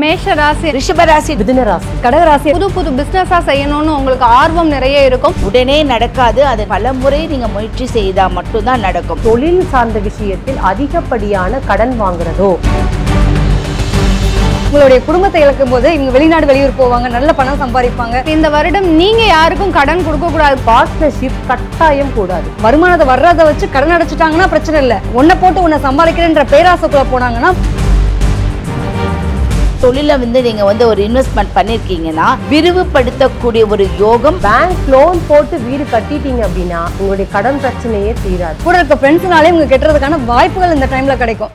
மேஷ ராசி, ரிஷப ராசி, மிதுன ராசி, கடக ராசி புது புது பிசினஸா செய்யணும்னு உங்களுக்கு ஆர்வம் நிறைய இருக்கும். உடனே நடக்காது. அது பல முறை நீங்க முயற்சி செய்தா மட்டும்தான் நடக்கும். தொழில் சார்ந்த விஷயத்தில் அதிகப்படியான கடன் வாங்குறதோ, உங்களுடைய குடும்பத்தை இழக்கும் போது இவங்க வெளிநாடு வெளியூர் போவாங்க, நல்ல பணம் சம்பாதிப்பாங்க. இந்த வருடம் நீங்க யாருக்கும் கடன் கொடுக்க கூடாது. பார்ட்னர்ஷிப் கட்டாயம் கூடாது. வருமானத்தை வர்றதை வச்சு கடன் அடைச்சிட்டாங்கன்னா பிரச்சனை இல்லை. உன்னை போட்டு உன்னை சம்பாதிக்கிறேன்ற பேராசைக்குள்ள போனாங்கன்னா, தொழில நீங்க ஒரு இன்வெஸ்ட்மெண்ட் பண்ணிருக்கீங்கன்னா விரிவுபடுத்தக்கூடிய ஒரு யோகம். பேங்க் லோன் போட்டு வீடு கட்டிட்டீங்க அப்படின்னா உங்களுடைய கடன் பிரச்சனையே தீராது. கூட இருக்க ஃப்ரெண்ட்ஸ்னாலே உங்க கெட்டுறதுக்கான வாய்ப்புகள் இந்த டைம்ல கிடைக்கும்.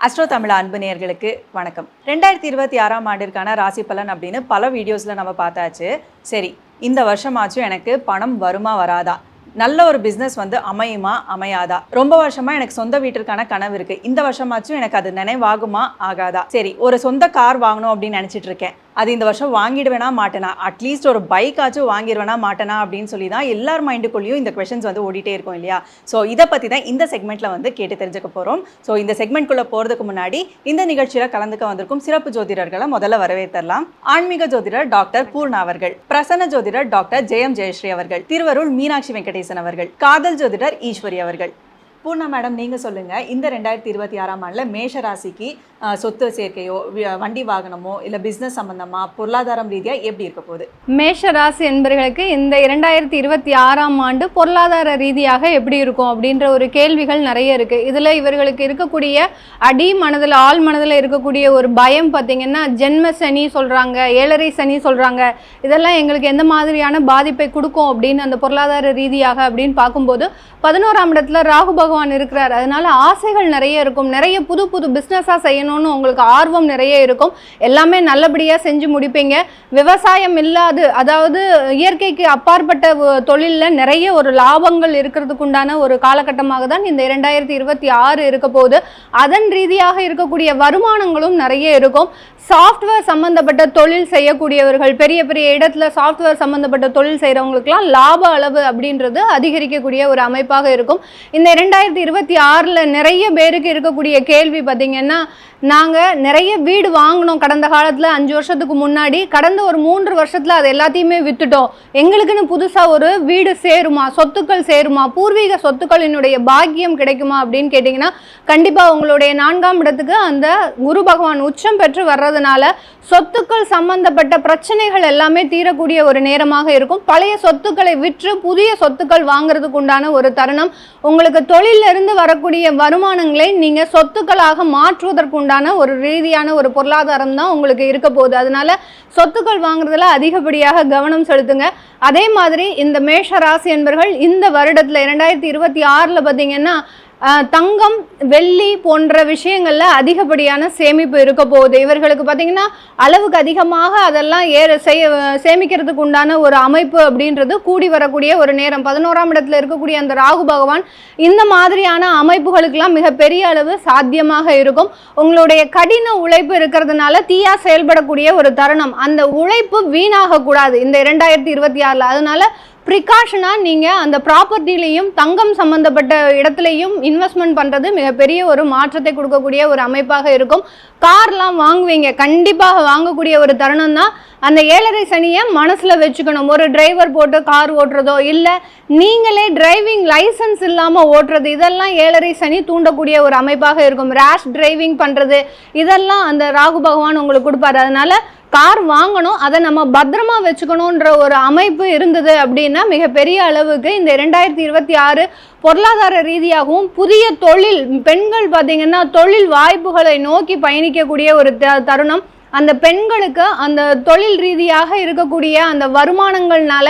அஸ்ட்ரோ தமிழ் அன்பு நேயர்களுக்கு வணக்கம். 2026ஆம் ஆண்டிற்கான ராசி பலன் அப்படின்னு பல வீடியோஸில் நம்ம பார்த்தாச்சு. சரி, இந்த வருஷமாச்சும் எனக்கு பணம் வருமா வராதா, நல்ல ஒரு பிஸ்னஸ் அமையுமா அமையாதா, ரொம்ப வருஷமா எனக்கு சொந்த வீட்டிற்கான கனவு இருக்கு, இந்த வருஷமாச்சும் எனக்கு அது நினைவாகுமா ஆகாதா, சரி ஒரு சொந்த கார் வாங்கணும் அப்படின்னு நினச்சிட்டு இருக்கேன், அது இந்த வருஷம் வாங்கிடுவேனா மாட்டேனா, அட்லீஸ்ட் ஒரு பைக்காச்சும் வாங்கிடுவேனா மாட்டேனா அப்படின்னு சொல்லி தான் எல்லார் மைண்டுக்குள்ளேயும் இந்த கொஷின்ஸ் ஓடிட்டே இருக்கும் இல்லையா. ஸோ இதை பற்றி தான் இந்த செக்மெண்ட்டில் கேட்டு தெரிஞ்சுக்க போகிறோம். ஸோ இந்த செக்மெண்ட்குள்ளே போகிறதுக்கு முன்னாடி இந்த நிகழ்ச்சியில் கலந்துக்க வந்திருக்கும் சிறப்பு ஜோதிடர்களை முதல்ல வரவேற்றலாம். ஆன்மீக ஜோதிடர் டாக்டர் பூர்ணா அவர்கள், பிரசன்ன ஜோதிடர் டாக்டர் ஜெயம் ஜெயஸ்ரீ அவர்கள், திருவருள் மீனாட்சி வெங்கடேசன் அவர்கள், காதல் ஜோதிடர் ஈஸ்வரி அவர்கள். பூர்ணா மேடம், நீங்கள் சொல்லுங்கள், இந்த 2026ஆம் ஆண்டில் மேஷ ராசிக்கு சொத்து சேர்க்கையோ வண்டி வாகனமோ இல்லை பிஸ்னஸ் சம்பந்தமா பொருளாதாரம் ரீதியாக எப்படி இருக்க போகுது? மேஷ ராசி என்பவர்களுக்கு இந்த 2026ஆம் ஆண்டு பொருளாதார ரீதியாக எப்படி இருக்கும் அப்படின்ற ஒரு கேள்விகள் நிறைய இருக்குது. இதில் இவர்களுக்கு இருக்கக்கூடிய அடி மனதில் ஆள் மனதில் இருக்கக்கூடிய ஒரு பயம் பார்த்திங்கன்னா, ஜென்ம சனி சொல்கிறாங்க, ஏழரை சனி சொல்கிறாங்க, இதெல்லாம் எங்களுக்கு எந்த மாதிரியான பாதிப்பை கொடுக்கும் அப்படின்னு அந்த பொருளாதார ரீதியாக அப்படின்னு பார்க்கும்போது 11ஆம் இடத்துல ராகு பகவான் இருக்கிறார். அதனால ஆசைகள் நிறைய இருக்கும், நிறைய புது புது பிஸ்னஸாக செய்யணும்னு உங்களுக்கு ஆர்வம் நிறைய இருக்கும், எல்லாமே நல்லபடியாக செஞ்சு முடிப்பீங்க. விவசாயம் இல்லாது, அதாவது இயற்கைக்கு அப்பாற்பட்ட தொழிலில் நிறைய ஒரு லாபங்கள் இருக்கிறதுக்கு உண்டான ஒரு காலகட்டமாக தான் இந்த 2026 இருக்க போகுது. அதன் ரீதியாக இருக்கக்கூடிய வருமானங்களும் நிறைய இருக்கும். சாஃப்ட்வேர் சம்மந்தப்பட்ட தொழில் செய்யக்கூடியவர்கள், பெரிய பெரிய இடத்துல சாஃப்ட்வேர் சம்மந்தப்பட்ட தொழில் செய்கிறவங்களுக்குலாம் லாப அளவு அப்படின்றது அதிகரிக்கக்கூடிய ஒரு அமைப்பாக இருக்கும். இந்த 2026 நிறைய பேருக்கு இருக்கக்கூடிய கேள்வி பார்த்திங்கன்னா, நாங்கள் நிறைய வீடு வாங்கினோம் கடந்த காலத்தில் 5 வருஷத்துக்கு முன்னாடி, கடந்த ஒரு 3 வருஷத்தில் அது எல்லாத்தையுமே விற்றுட்டோம், எங்களுக்குன்னு புதுசாக ஒரு வீடு சேருமா, சொத்துக்கள் சேருமா, பூர்வீக சொத்துக்களினுடைய பாக்கியம் கிடைக்குமா அப்படின்னு கேட்டிங்கன்னா, கண்டிப்பாக உங்களுடைய 4ஆம் இடத்துக்கு அந்த குரு பகவான் உச்சம் பெற்று வர்றதுனால சொத்துக்கள் சம்பந்தப்பட்ட பிரச்சனைகள் எல்லாமே தீரக்கூடிய ஒரு நேரமாக இருக்கும். பழைய சொத்துக்களை விற்று புதிய சொத்துக்கள் வாங்குறதுக்கு உண்டான ஒரு தருணம். உங்களுக்கு தொழிலிருந்து வரக்கூடிய வருமானங்களை நீங்கள் சொத்துக்களாக மாற்றுவதற்கு உண்டான ஒரு ரீதியான ஒரு பொருளாதாரம் தான் உங்களுக்கு இருக்க போகுது. அதனால சொத்துக்கள் வாங்குறதுல அதிகப்படியாக கவனம் செலுத்துங்க. அதே மாதிரி இந்த மேஷ ராசி என்பவர்கள் இந்த வருடத்தில் 2026 பார்த்தீங்கன்னா, தங்கம் வெள்ளி போன்ற விஷயங்கள்ல அதிகப்படியான சேமிப்பு இருக்க போகுது. இவர்களுக்கு பார்த்தீங்கன்னா அளவுக்கு அதிகமாக அதெல்லாம் சேமிக்கிறதுக்கு உண்டான ஒரு அமைப்பு அப்படின்றது கூடி வரக்கூடிய ஒரு நேரம். 11ஆம் இடத்துல இருக்கக்கூடிய அந்த ராகு பகவான் இந்த மாதிரியான அமைப்புகளுக்கெல்லாம் மிகப்பெரிய அளவு சாத்தியமாக இருக்கும். உங்களுடைய கடின உழைப்பு இருக்கிறதுனால தீயா செயல்படக்கூடிய ஒரு தருணம். அந்த உழைப்பு வீணாகக்கூடாது இந்த 2026. அதனால ப்ரிகாஷனாக நீங்கள் அந்த ப்ராப்பர்ட்டிலையும் தங்கம் சம்மந்தப்பட்ட இடத்துலையும் இன்வெஸ்ட்மெண்ட் பண்ணுறது மிகப்பெரிய ஒரு மாற்றத்தை கொடுக்கக்கூடிய ஒரு அமைப்பாக இருக்கும். கார்லாம் வாங்குவீங்க, கண்டிப்பாக வாங்கக்கூடிய ஒரு தருணம் தான். அந்த ஏழரை சனியை மனசில் வச்சுக்கணும். ஒரு டிரைவர் போட்டு கார் ஓட்டுறதோ இல்லை நீங்களே டிரைவிங் லைசன்ஸ் இல்லாமல் ஓட்டுறது, இதெல்லாம் ஏழரை சனி தூண்டக்கூடிய ஒரு அமைப்பாக இருக்கும். ரேஷ் டிரைவிங் பண்ணுறது, இதெல்லாம் அந்த ராகு பகவான் உங்களுக்கு கொடுப்பாரு. அதனால கார் வாங்கணும், அதை நம்ம பத்திரமா வச்சுக்கணுன்ற ஒரு அமைப்பு இருந்தது அப்படின்னா மிகப்பெரிய அளவுக்கு இந்த 2026 பொருளாதார ரீதியாகவும் புதிய தொழில், பெண்கள் பார்த்தீங்கன்னா தொழில் வாய்ப்புகளை நோக்கி பயணிக்கக்கூடிய ஒரு தருணம். அந்த பெண்களுக்கு அந்த தொழில் ரீதியாக இருக்கக்கூடிய அந்த வருமானங்கள்னால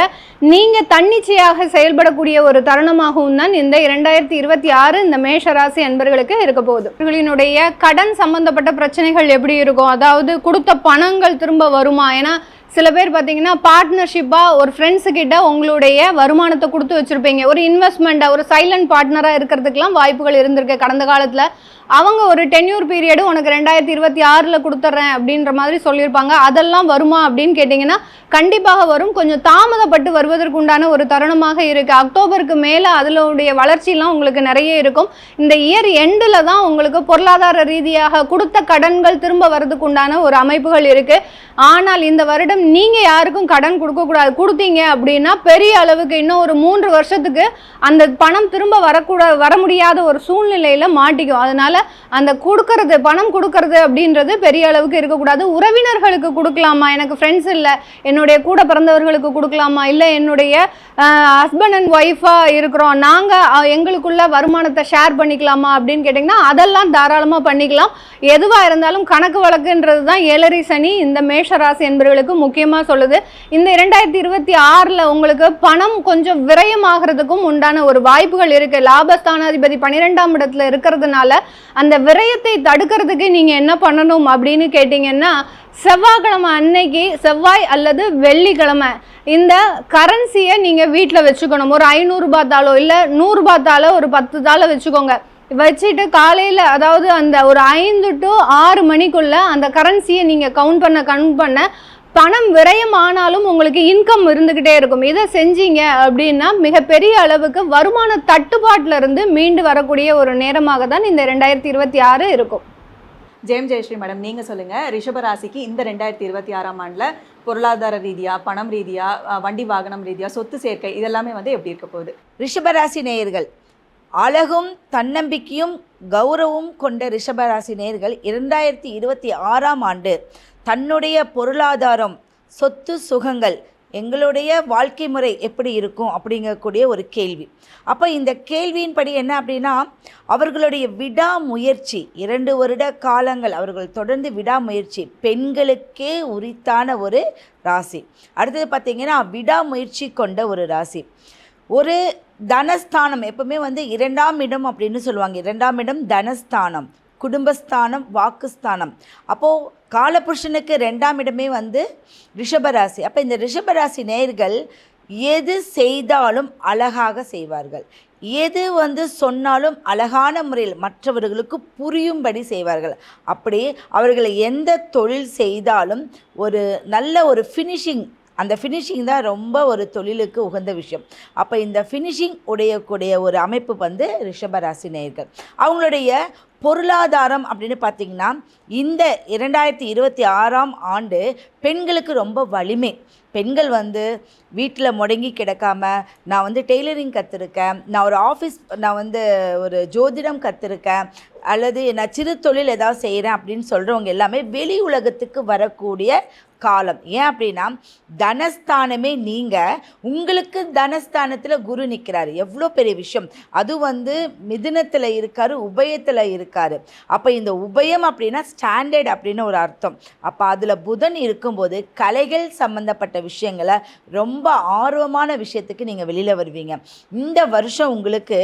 நீங்கள் தன்னிச்சையாக செயல்படக்கூடிய ஒரு தருணமாகவும் தான் இந்த 2026 இந்த மேஷராசி அன்பர்களுக்கு இருக்க போகுது. இவர்களினுடைய கடன் சம்பந்தப்பட்ட பிரச்சனைகள் எப்படி இருக்கும், அதாவது கொடுத்த பணங்கள் திரும்ப வருமா, ஏன்னா சில பேர் பார்த்தீங்கன்னா பார்ட்னர்ஷிப்பாக ஒரு ஃப்ரெண்ட்ஸுக்கிட்ட உங்களுடைய வருமானத்தை கொடுத்து வச்சுருப்பீங்க. ஒரு இன்வெஸ்ட்மெண்ட்டாக ஒரு சைலண்ட் பார்ட்னராக இருக்கிறதுக்கெலாம் வாய்ப்புகள் இருந்திருக்கு கடந்த காலத்தில். அவங்க ஒரு டென்யூர் பீரியடு உனக்கு 2026 கொடுத்துட்றேன் அப்படின்ற மாதிரி சொல்லியிருப்பாங்க. அதெல்லாம் வருமா அப்படின்னு கேட்டிங்கன்னா கண்டிப்பாக வரும். கொஞ்சம் தாமதப்பட்டு வருவதற்கு உண்டான ஒரு தருணமாக இருக்குது. அக்டோபருக்கு மேலே அதனுடைய வளர்ச்சியெலாம் உங்களுக்கு நிறைய இருக்கும். இந்த இயர் எண்டில் தான் உங்களுக்கு பொருளாதார ரீதியாக கொடுத்த கடன்கள் திரும்ப வர்றதுக்கு உண்டான ஒரு அமைப்புகள் இருக்குது. ஆனால் இந்த வருடம் நீங்கள் யாருக்கும் கடன் கொடுக்கக்கூடாது. கொடுத்தீங்க அப்படின்னா பெரிய அளவுக்கு இன்னும் ஒரு 3 வருஷத்துக்கு அந்த பணம் திரும்ப வர முடியாத ஒரு சூழ்நிலையில் மாட்டிக்கும். அதனால் அந்த பணம் கொடுக்கறது அப்படின்றது பெரிய அளவுக்கு இருக்கக்கூடாது. உறவினர்களுக்கு கொடுக்கலாமா, எனக்கு ஃப்ரெண்ட்ஸ் இல்லை, என்னுடைய கூட பிறந்தவர்களுக்கு கொடுக்கலாமா, இல்லை என்னுடைய ஹஸ்பண்ட் அண்ட் ஒய்ஃபாக இருக்கிறோம், நாங்கள் எங்களுக்குள்ள வருமானத்தை ஷேர் பண்ணிக்கலாமா அப்படின்னு கேட்டிங்கன்னா அதெல்லாம் தாராளமாக பண்ணிக்கலாம். எதுவாக இருந்தாலும் கணக்கு வழக்குன்றது தான் 7 சனி இந்த மேஷராசி என்பவர்களுக்கு முக்கியமாக சொல்லுது. இந்த 2026 உங்களுக்கு பணம் கொஞ்சம் விரயமாகிறதுக்கும் உண்டான ஒரு வாய்ப்புகள் இருக்குது. லாபஸ்தானாதிபதி 12ஆம் இடத்துல இருக்கிறதுனால அந்த விரயத்தை தடுக்கிறதுக்கு நீங்கள் என்ன பண்ணணும் அப்படின்னு கேட்டிங்கன்னா செவ்வாய்க்கிழமை அன்னைக்கு, செவ்வாய் அல்லது வெள்ளிக்கிழமை இந்த கரன்சியை நீங்கள் வீட்டில் வச்சுக்கணும். ஒரு 500 ரூபாய் தாளோ இல்லை 100 ரூபாய் தாளோ ஒரு 10 தாளை வச்சுக்கோங்க. வச்சுட்டு காலையில் அதாவது அந்த ஒரு 5 to 6 மணிக்குள்ளே அந்த கரன்சியை நீங்கள் கவுண்ட் பண்ண பணம் விரயம் ஆனாலும் உங்களுக்கு இன்கம் இருந்துக்கிட்டே இருக்கும். இதை செஞ்சீங்க அப்படின்னா மிகப்பெரிய அளவுக்கு வருமான தட்டுப்பாட்டில் இருந்து மீண்டு வரக்கூடிய ஒரு நேரமாக தான் இந்த 2026 இருக்கும். ஜெயஸ்ரீ மேடம், நீங்கள் சொல்லுங்கள், ரிஷபராசிக்கு இந்த 2026ஆம் ஆண்டில் பொருளாதார ரீதியாக, பணம் ரீதியாக, வண்டி வாகனம் ரீதியாக, சொத்து சேர்க்கை இதெல்லாமே எப்படி இருக்க போகுது? ரிஷபராசி நேயர்கள், அழகும் தன்னம்பிக்கையும் கௌரவம் கொண்ட ரிஷபராசி நேயர்கள் 2026ஆம் ஆண்டு தன்னுடைய பொருளாதாரம், சொத்து சுகங்கள், எங்களுடைய வாழ்க்கை முறை எப்படி இருக்கும் அப்படிங்கக்கூடிய ஒரு கேள்வி. அப்போ இந்த கேள்வியின்படி என்ன அப்படின்னா, அவர்களுடைய விடாமுயற்சி 2 வருட காலங்கள் அவர்கள் தொடர்ந்து விடாமுயற்சி பெண்களுக்கே உரித்தான ஒரு ராசி. அடுத்தது பார்த்திங்கன்னா விடாமுயற்சி கொண்ட ஒரு ராசி. ஒரு தனஸ்தானம் எப்பவுமே 2ஆம் இடம் அப்படின்னு சொல்லுவாங்க. 2ஆம் இடம் தனஸ்தானம், குடும்பஸ்தானம், வாக்குஸ்தானம். அப்போது காலபுருஷனுக்கு 2ஆம் இடமே ரிஷபராசி. அப்போ இந்த ரிஷபராசி நேயர்கள் எது செய்தாலும் அழகாக செய்வார்கள். எது சொன்னாலும் அழகான முறையில் மற்றவர்களுக்கு புரியும்படி செய்வார்கள். அப்படி அவர்கள் எந்த தொழில் செய்தாலும் ஒரு நல்ல ஒரு ஃபினிஷிங், அந்த ஃபினிஷிங் தான் ரொம்ப ஒரு தொழிலுக்கு உகந்த விஷயம். அப்போ இந்த ஃபினிஷிங் உடையக்கூடிய ஒரு அமைப்பு ரிஷபராசி நேயர்கள். அவங்களுடைய பொருளாதாரம் அப்படின்னு பார்த்திங்கன்னா இந்த 2026ஆம் ஆண்டு பெண்களுக்கு ரொம்ப வலிமை. பெண்கள் வீட்டில் முடங்கி கிடக்காம, நான் டெய்லரிங் கற்றுருக்கேன், நான் ஒரு ஆஃபீஸ், நான் ஒரு ஜோதிடம் கற்றுருக்கேன், அல்லது நான் சிறு தொழில் ஏதாவது செய்கிறேன் அப்படின்னு சொல்கிறவங்க எல்லாமே வெளி உலகத்துக்கு வரக்கூடிய காலம். ஏன் அப்படின்னா தனஸ்தானமே நீங்கள், உங்களுக்கு தனஸ்தானத்தில் குரு நிற்கிறாரு. எவ்வளோ பெரிய விஷயம் அது. மிதுனத்தில் இருக்காரு, உபயத்தில் இருக்காரு. அப்போ இந்த உபயம் அப்படின்னா ஸ்டாண்டர்ட் அப்படின்னு ஒரு அர்த்தம். அப்போ அதில் புதன் இருக்கும்போது கலைகள் சம்மந்தப்பட்ட விஷயங்களை ரொம்ப ஆர்வமான விஷயத்துக்கு நீங்கள் வெளியில் வருவீங்க. இந்த வருஷம் உங்களுக்கு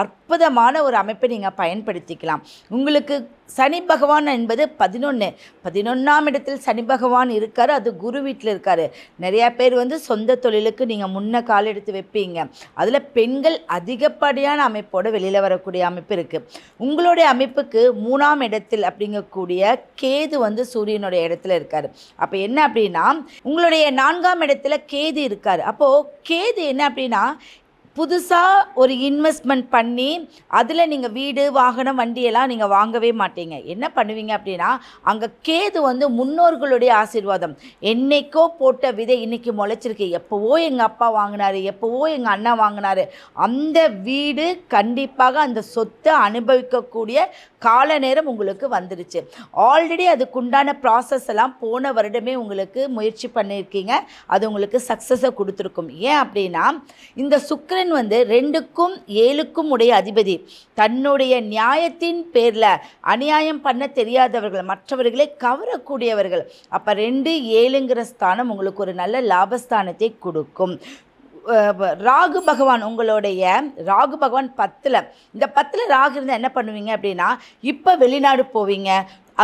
அற்புதமான ஒரு அமைப்பை நீங்கள் பயன்படுத்திக்கலாம். உங்களுக்கு சனி பகவான் என்பது 11ஆம் இடத்தில் சனி பகவான் இருக்கார். அது குரு வீட்டில் இருக்கார். நிறையா பேர் சொந்த தொழிலுக்கு நீங்கள் முன்ன கால் எடுத்து வைப்பீங்க. அதில் பெண்கள் அதிகப்படியான அமைப்போடு வெளியில் வரக்கூடிய அமைப்பு இருக்குது. உங்களுடைய அமைப்புக்கு 3ஆம் இடத்தில் அப்படிங்கக்கூடிய கேது சூரியனுடைய இடத்துல இருக்கார். அப்போ என்ன அப்படின்னா உங்களுடைய 4ஆம் இடத்துல கேது இருக்கார். அப்போது கேது என்ன அப்படின்னா புதுசாக ஒரு இன்வெஸ்ட்மெண்ட் பண்ணி அதில் நீங்கள் வீடு, வாகனம், வண்டியெல்லாம் நீங்கள் வாங்கவே மாட்டீங்க. என்ன பண்ணுவீங்க அப்படின்னா அங்கே கேது முன்னோர்களுடைய ஆசீர்வாதம். என்னைக்கோ போட்ட விதை இன்றைக்கி முளைச்சிருக்கு. எப்போவோ எங்கள் அப்பா வாங்கினார், எப்போவோ எங்கள் அண்ணா வாங்கினார். அந்த வீடு கண்டிப்பாக அந்த சொத்தை அனுபவிக்கக்கூடிய கால நேரம் உங்களுக்கு வந்துடுச்சு. ஆல்ரெடி அதுக்குண்டான ப்ராசஸ் எல்லாம் போன வருடமே உங்களுக்கு முயற்சி பண்ணியிருக்கீங்க. அது உங்களுக்கு சக்ஸஸை கொடுத்துருக்கும். ஏன் அப்படின்னா இந்த சுக்கிரன் 2க்கும் 7க்கும் உடைய அதிபதி. தன்னுடைய நியாயத்தின் பேரில் அநியாயம் பண்ண தெரியாதவர்கள், மற்றவர்களை கவரக்கூடியவர்கள். அப்போ 2, 7ங்கிற ஸ்தானம் உங்களுக்கு ஒரு நல்ல லாபஸ்தானத்தை கொடுக்கும். ராகு பகவான், உங்களுடைய ராகு பகவான் 10ல், இந்த 10ல் ராகு இருந்தால் என்ன பண்ணுவீங்க அப்படின்னா இப்போ வெளிநாடு போவீங்க,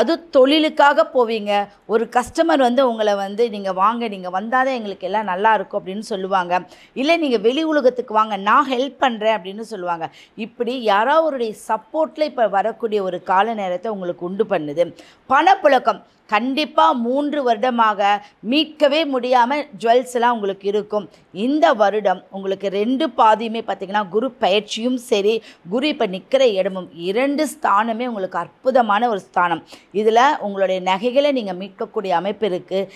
அது தொழிலுக்காக போவீங்க. ஒரு கஸ்டமர் வந்து உங்களை வந்து நீங்கள் வாங்க, நீங்கள் வந்தால் தான் எங்களுக்கு எல்லாம் நல்லா இருக்கும் அப்படின்னு சொல்லுவாங்க. இல்லை நீங்கள் வெளி உலகத்துக்கு வாங்க, நான் ஹெல்ப் பண்ணுறேன் அப்படின்னு சொல்லுவாங்க. இப்படி யாராவருடைய சப்போர்ட்டில் இப்போ வரக்கூடிய ஒரு கால நேரத்தை உங்களுக்கு உண்டு பண்ணுது. பணப்புழக்கம் கண்டிப்பாக 3 வருடமாக மீட்கவே முடியாமல் ஜுவல்ஸ்லாம் உங்களுக்கு இருக்கும். இந்த வருடம் உங்களுக்கு 2 பாதியுமே பார்த்திங்கன்னா குரு பயிற்சியும் சரி, குரு இப்போ நிற்கிற இடமும் 2 ஸ்தானமே உங்களுக்கு அற்புதமான ஒரு ஸ்தானம். இதில் உங்களுடைய நகைகளை நீங்கள் மீட்கக்கூடிய அமைப்பு இருக்குது.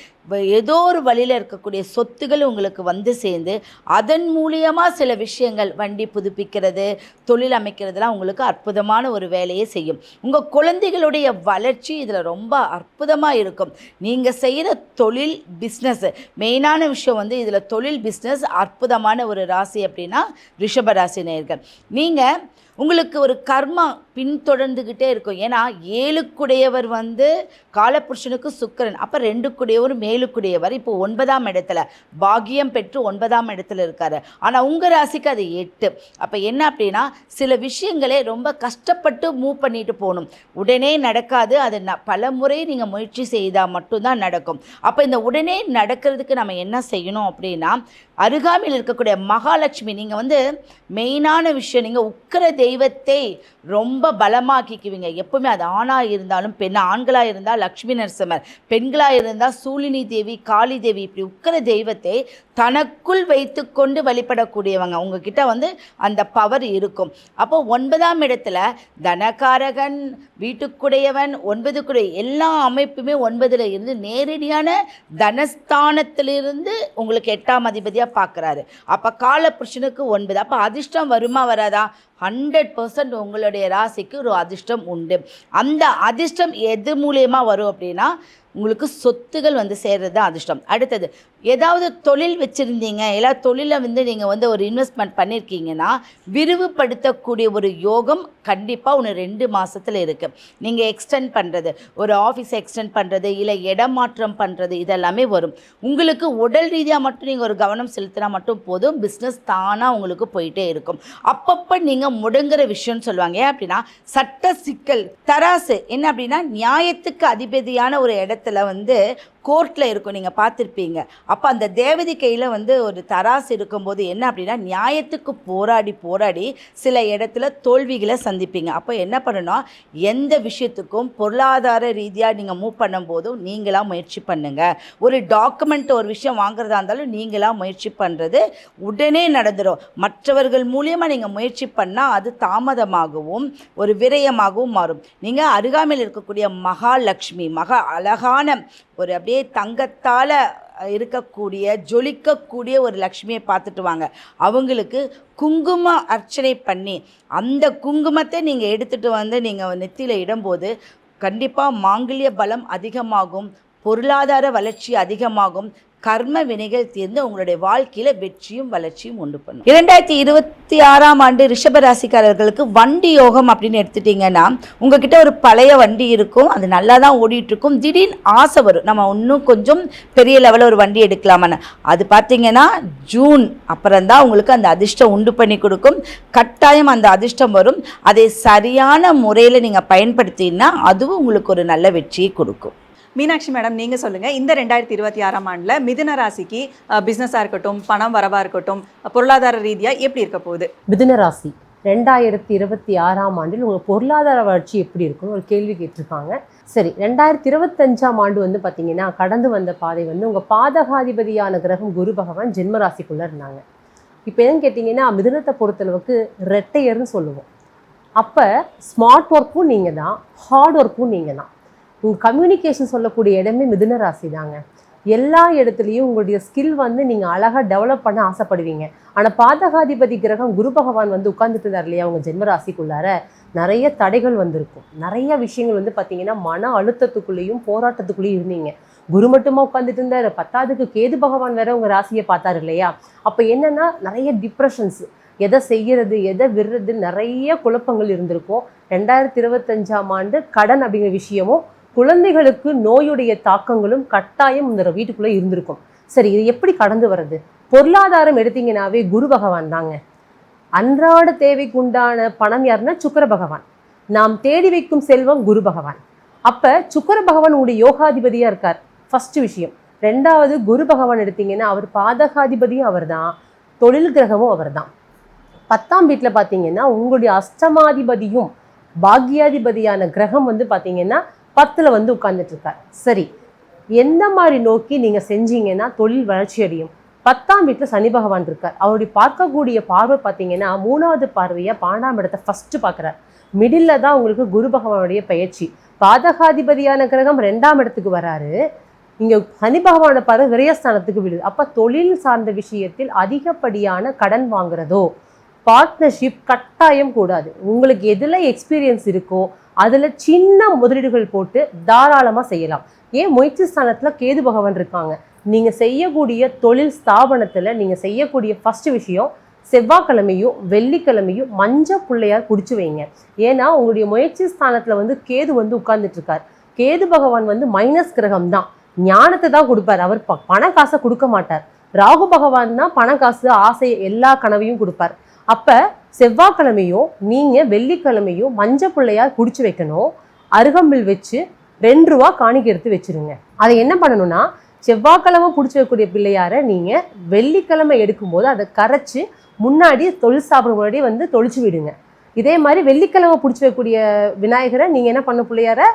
ஏதோ ஒரு வழியில் இருக்கக்கூடிய சொத்துகள் உங்களுக்கு வந்து சேர்ந்து அதன் மூலியமாக சில விஷயங்கள் வண்டி புதுப்பிக்கிறது, தொழில் அமைக்கிறதுலாம் உங்களுக்கு அற்புதமான ஒரு வேலையை செய்யும். உங்கள் குழந்தைகளுடைய வளர்ச்சி இதில் ரொம்ப அற்புதமாக இருக்கும். நீங்கள் செய்கிற தொழில் பிஸ்னஸ் மெயினான விஷயம் வந்து இதில் தொழில் பிஸ்னஸ் அற்புதமான ஒரு ராசி அப்படின்னா ரிஷப ராசி நேயர்கள். நீங்கள் உங்களுக்கு ஒரு கர்மா பின்தொடர்ந்துக்கிட்டே இருக்கும். ஏன்னா 7க்குடையவர் வந்து காலபுருஷனுக்கு சுக்கிரன், அப்போ 2க்குடையவர் மேலுக்குடையவர் இப்போ 9ஆம் இடத்துல பாக்கியம் பெற்று 9ஆம் இடத்துல இருக்காரு. ஆனால் உங்கள் ராசிக்கு அது 8. அப்போ என்ன அப்படின்னா சில விஷயங்களே ரொம்ப கஷ்டப்பட்டு மூவ் பண்ணிட்டு போகணும். உடனே நடக்காது. அது பல முறை நீங்கள் முயற்சி செய்தால் மட்டும்தான் நடக்கும். அப்போ இந்த உடனே நடக்கிறதுக்கு நம்ம என்ன செய்யணும் அப்படின்னா, அருகாமையில் இருக்கக்கூடிய மகாலட்சுமி நீங்கள் வந்து மெயினான விஷயம், நீங்கள் உக்கிர தெய்வத்தை ரொம்ப பலமாக்கிக்குவீங்க. எப்பவுமே அது ஆணாக இருந்தாலும் ஆண்களாக இருந்தால் லக்ஷ்மி நரசிம்மர், பெண்களாக இருந்தால் சூலினி தேவி, காளி தேவி, இப்படி உக்கிர தெய்வத்தை தனக்குள் வைத்து கொண்டு வழிபடக்கூடியவங்க உங்ககிட்ட வந்து அந்த பவர் இருக்கும். அப்போ 9ஆம் இடத்துல தனகாரகன், வீட்டுக்குடையவன், 9க்குடைய எல்லா அமைப்புமே 9ல் இருந்து நேரடியான தனஸ்தானத்திலிருந்து உங்களுக்கு 8ஆம் அதிபதியாக பார்க்குறாரு. அப்போ காலபுருஷனுக்கு 9. அப்போ அதிர்ஷ்டம் வருமா வராதா? 100% உங்களுடைய ராசிக்கு ஒரு அதிர்ஷ்டம் உண்டு. அந்த அதிர்ஷ்டம் எது மூலியமாக வரும் அப்படின்னா உங்களுக்கு சொத்துகள் வந்து சேர்றது தான் அதிர்ஷ்டம். அடுத்தது ஏதாவது தொழில் வச்சுருந்தீங்க, எல்லா தொழிலை வந்து நீங்கள் வந்து ஒரு இன்வெஸ்ட்மெண்ட் பண்ணியிருக்கீங்கன்னா விரிவுபடுத்தக்கூடிய ஒரு யோகம் கண்டிப்பாக ஒன்று 2 மாதத்தில் இருக்குது. நீங்கள் எக்ஸ்டெண்ட் பண்ணுறது, ஒரு ஆஃபீஸை எக்ஸ்டெண்ட் பண்ணுறது, இல்லை இடமாற்றம் பண்ணுறது, இதெல்லாமே வரும். உங்களுக்கு உடல் ரீதியாக மட்டும் நீங்கள் ஒரு கவனம் செலுத்தினா மட்டும் போதும், பிஸ்னஸ் தானாக உங்களுக்கு போயிட்டே இருக்கும். அப்பப்போ நீங்கள் முடங்குற விஷயம்னு சொல்லுவாங்க. ஏன் அப்படின்னா சட்ட சிக்கல். தராசு என்ன அப்படின்னா நியாயத்துக்கு அதிபதியான ஒரு இடத்துல வந்து கோர்ட்டில் இருக்கும், நீங்கள் பார்த்துருப்பீங்க. அப்போ அந்த தேவதை கையில் வந்து ஒரு தராசு இருக்கும்போது என்ன அப்படின்னா நியாயத்துக்கு போராடி சில இடத்துல தோல்விகளை சந்திப்பீங்க. அப்போ என்ன பண்ணணும், எந்த விஷயத்துக்கும் பொருளாதார ரீதியாக நீங்கள் மூவ் பண்ணும்போதும் நீங்களாக முயற்சி பண்ணுங்கள். ஒரு டாக்குமெண்ட், ஒரு விஷயம் வாங்குறதா இருந்தாலும் நீங்களாக முயற்சி பண்ணுறது உடனே நடந்துடும். மற்றவர்கள் மூலியமாக நீங்கள் முயற்சி பண்ணால் அது தாமதமாகவும் ஒரு விரயமாகவும் மாறும். நீங்கள் அருகாமையில் இருக்கக்கூடிய மகாலட்சுமி, அழகான ஒரு அப்படியே தங்கத்தால் இருக்கக்கூடிய ஜொலிக்கக்கூடிய ஒரு லக்ஷ்மியை பார்த்துட்டு வாங்க. அவங்களுக்கு குங்கும அர்ச்சனை பண்ணி அந்த குங்குமத்தை நீங்கள் எடுத்துகிட்டு வந்து நீங்கள் நெத்தியில் இடும்போது கண்டிப்பாக மாங்கல்ய பலம் அதிகமாகும், பொருளாதார வளர்ச்சி அதிகமாகும், கர்ம வினைகள் தீர்ந்து உங்களுடைய வாழ்க்கையில் வெற்றியும் வளர்ச்சியும் உண்டு பண்ணும். 2026ஆம் ஆண்டு ரிஷபராசிக்காரர்களுக்கு வண்டி யோகம் அப்படின்னு எடுத்துட்டிங்கன்னா உங்ககிட்ட ஒரு பழைய வண்டி இருக்கும், அது நல்லா தான் ஓடிட்டுருக்கும். திடீர்னு ஆசை வரும், நம்ம இன்னும் கொஞ்சம் பெரிய லெவலில் ஒரு வண்டி எடுக்கலாமான்னு. அது பார்த்தீங்கன்னா ஜூன் அப்புறம்தான் உங்களுக்கு அந்த அதிர்ஷ்டம் உண்டு பண்ணி கொடுக்கும். கட்டாயம் அந்த அதிர்ஷ்டம் வரும். அதை சரியான முறையில் நீங்கள் பயன்படுத்தினா அதுவும் உங்களுக்கு ஒரு நல்ல வெற்றியை கொடுக்கும். மீனாட்சி மேடம், நீங்கள் சொல்லுங்கள், இந்த 2026ஆம் ஆண்டில் மிதுன ராசிக்கு பிஸ்னஸாக இருக்கட்டும், பணம் வரவாக இருக்கட்டும், பொருளாதார ரீதியாக எப்படி இருக்க போகுது? மிதுன ராசி 2026ஆம் ஆண்டில் உங்கள் பொருளாதார வளர்ச்சி எப்படி இருக்குன்னு ஒரு கேள்வி கேட்டிருக்காங்க. சரி, 2025ஆம் ஆண்டு வந்து பார்த்தீங்கன்னா கடந்து வந்த பாதை வந்து உங்கள் பாதகாதிபதியான கிரகம் குரு பகவான் ஜென்ம ராசிக்குள்ளே இருந்தாங்க. இப்போ என்னன்னு கேட்டிங்கன்னா மிதுனத்தை பொறுத்தளவுக்கு ரெட்டையர்னு சொல்லுவோம். அப்போ ஸ்மார்ட் ஒர்க்கும் நீங்கள் தான், ஹார்ட் ஒர்க்கும் நீங்கள் தான். உங்கள் கம்யூனிகேஷன் சொல்லக்கூடிய இடமே மிதுன ராசி தாங்க. எல்லா இடத்துலையும் உங்களுடைய ஸ்கில் வந்து நீங்கள் அழகாக டெவலப் பண்ண ஆசைப்படுவீங்க. ஆனால் பாதகாதிபதி கிரகம் குரு பகவான் வந்து உட்கார்ந்துட்டு இருந்தார் இல்லையா உங்கள் ஜென்ம ராசிக்குள்ளார, நிறைய தடைகள் வந்திருக்கும். நிறைய விஷயங்கள் வந்து பார்த்தீங்கன்னா மன அழுத்தத்துக்குள்ளேயும் போராட்டத்துக்குள்ளேயும் இருந்தீங்க. குரு மட்டுமா உட்காந்துட்டு இருந்தார், 10ஆவதுக்கு கேது பகவான் வேற உங்கள் ராசியை பார்த்தாரு இல்லையா. அப்போ என்னென்னா நிறைய டிப்ரெஷன்ஸ், எதை செய்கிறது எதை விடுறது, நிறைய குழப்பங்கள் இருந்திருக்கும். 2025ஆம் ஆண்டு கடன் அப்படிங்கிற விஷயமும் குழந்தைகளுக்கு நோயுடைய தாக்கங்களும் கட்டாயம் இந்த வீட்டுக்குள்ளே இருந்திருக்கும். சரி, இது எப்படி கடந்து வர்றது? பொருளாதாரம் எடுத்தீங்கன்னாவே குரு பகவான் தாங்க. அன்றாட தேவைக்கு உண்டான பணம் யாருன்னா சுக்கிர பகவான். நாம் தேடி வைக்கும் செல்வம் குரு பகவான். அப்போ சுக்கிர பகவான் உங்களுடைய யோகாதிபதியாக இருக்கார், ஃபர்ஸ்ட் விஷயம். ரெண்டாவது குரு பகவான் எடுத்தீங்கன்னா அவர் பாதகாதிபதியும் அவர் தான், தொழில் கிரகமும் அவர் தான். 10ஆம் வீட்டில் பார்த்தீங்கன்னா உங்களுடைய அஷ்டமாதிபதியும் பாக்யாதிபதியான கிரகம் வந்து பார்த்தீங்கன்னா 10ல் வந்து உட்கார்ந்துட்டு இருக்கார். சரி, எந்த மாதிரி நோக்கி நீங்கள் செஞ்சீங்கன்னா தொழில் வளர்ச்சி அடையும்? 10ஆம் வீட்டில் சனி பகவான் இருக்கார். அவருடைய பார்க்கக்கூடிய பார்வை பார்த்தீங்கன்னா 3வது பார்வையாக 12ஆம் இடத்தை ஃபர்ஸ்ட் பார்க்குறார். மிடில் தான் உங்களுக்கு குரு பகவானுடைய பயிற்சி. பாதகாதிபதியான கிரகம் 2ஆம் இடத்துக்கு வராரு. இங்கே சனி பகவானோட பார்வை விரயஸ்தானத்துக்கு விடுது. அப்போ தொழில் சார்ந்த விஷயத்தில் அதிகப்படியான கடன் வாங்குறதோ பார்ட்னர்ஷிப் கட்டாயம் கூடாது. உங்களுக்கு எதில் எக்ஸ்பீரியன்ஸ் இருக்கோ அதில் சின்ன முதலீடுகள் போட்டு தாராளமாக செய்யலாம். ஏன் முயற்சி ஸ்தானத்தில் கேது பகவான் இருக்காங்க. நீங்கள் செய்யக்கூடிய தொழில் ஸ்தாபனத்தில் நீங்கள் செய்யக்கூடிய ஃபர்ஸ்ட் விஷயம் செவ்வாய்க்கிழமையும் வெள்ளிக்கிழமையும் மஞ்சள் பிள்ளையார் குடிச்சு வைங்க. ஏன்னா உங்களுடைய முயற்சி ஸ்தானத்தில் வந்து கேது வந்து உட்கார்ந்துட்டு இருக்கார். கேது பகவான் வந்து மைனஸ் கிரகம் தான், ஞானத்தை தான் கொடுப்பார். அவர் பண காசை கொடுக்க மாட்டார். ராகு பகவான் தான் பண காசு ஆசை எல்லா கனவையும் கொடுப்பார். அப்போ செவ்வாய்க்கிழமையும் நீங்கள் வெள்ளிக்கிழமையும் மஞ்சள் பிள்ளையார் குடிச்சு வைக்கணும். அருகம்பில் வச்சு 2 ரூபா காணிக்கை எடுத்து வச்சுருங்க. அதை என்ன பண்ணணும்னா செவ்வாய்க்கிழமை பிடிச்சி வைக்கக்கூடிய பிள்ளையாரை நீங்கள் வெள்ளிக்கிழமை எடுக்கும்போது அதை கரைச்சி முன்னாடி தொழில் சாப்பிட முன்னாடி வந்து தொளிச்சு விடுங்க. இதே மாதிரி வெள்ளிக்கிழமை பிடிச்சி வைக்கக்கூடிய விநாயகரை நீங்கள் என்ன பண்ண பிள்ளையாரை